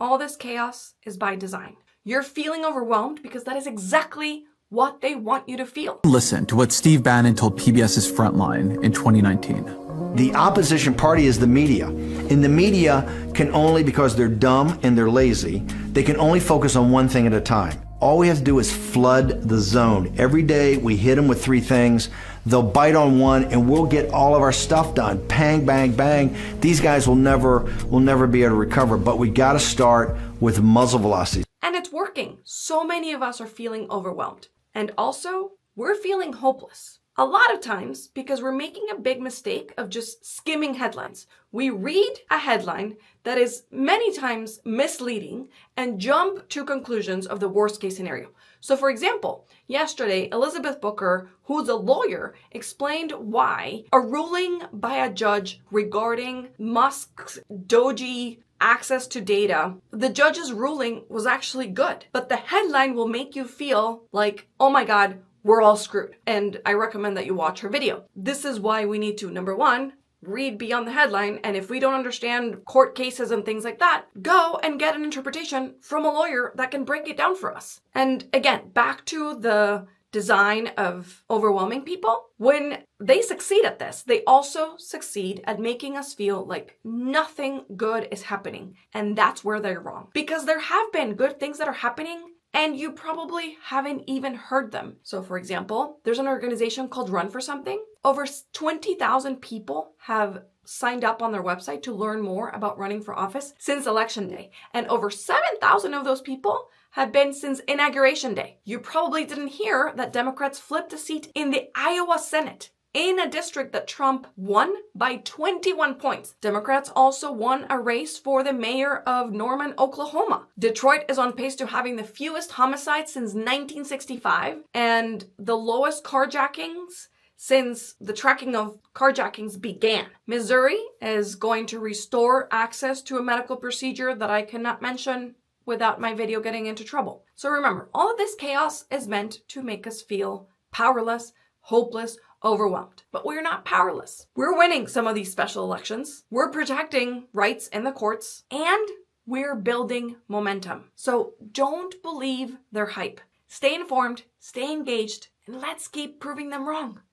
all this chaos is by design. You're feeling overwhelmed because that is exactly what they want you to feel. Listen to what Steve Bannon told PBS's Frontline in 2019. The opposition party is the media. And the media can only, because they're dumb and they're lazy, they can only focus on one thing at a time. All we have to do is flood the zone. Every day we hit them with 3 things. They'll bite on one and we'll get all of our stuff done. Bang, bang, bang. These guys will never be able to recover, but we got to start with muzzle velocity. And it's working. So many of us are feeling overwhelmed. And also, we're feeling hopeless. A lot of times because we're making a big mistake of just skimming headlines. We read a headline that is many times misleading and jump to conclusions of the worst case scenario. So for example, yesterday, Elizabeth Booker, who's a lawyer, explained why a ruling by a judge regarding Musk's Doge access to data, the judge's ruling was actually good. But the headline will make you feel like, oh my God, we're all screwed. And I recommend that you watch her video. This is why we need to, number one, read beyond the headline. And if we don't understand court cases and things like that, go and get an interpretation from a lawyer that can break it down for us. And again, back to the design of overwhelming people. When they succeed at this, they also succeed at making us feel like nothing good is happening. And that's where they're wrong. Because there have been good things that are happening and you probably haven't even heard them. So for example, there's an organization called Run for Something. Over 20,000 people have signed up on their website to learn more about running for office since Election Day. And over 7,000 of those people have been since Inauguration Day. You probably didn't hear that Democrats flipped a seat in the Iowa Senate in a district that Trump won by 21 points. Democrats also won a race for the mayor of Norman, Oklahoma. Detroit is on pace to having the fewest homicides since 1965 and the lowest carjackings since the tracking of carjackings began. Missouri is going to restore access to a medical procedure that I cannot mention without my video getting into trouble. So remember, all of this chaos is meant to make us feel powerless, hopeless, overwhelmed. But we're not powerless. We're winning some of these special elections. We're protecting rights in the courts, and we're building momentum. So don't believe their hype. Stay informed, stay engaged, and let's keep proving them wrong.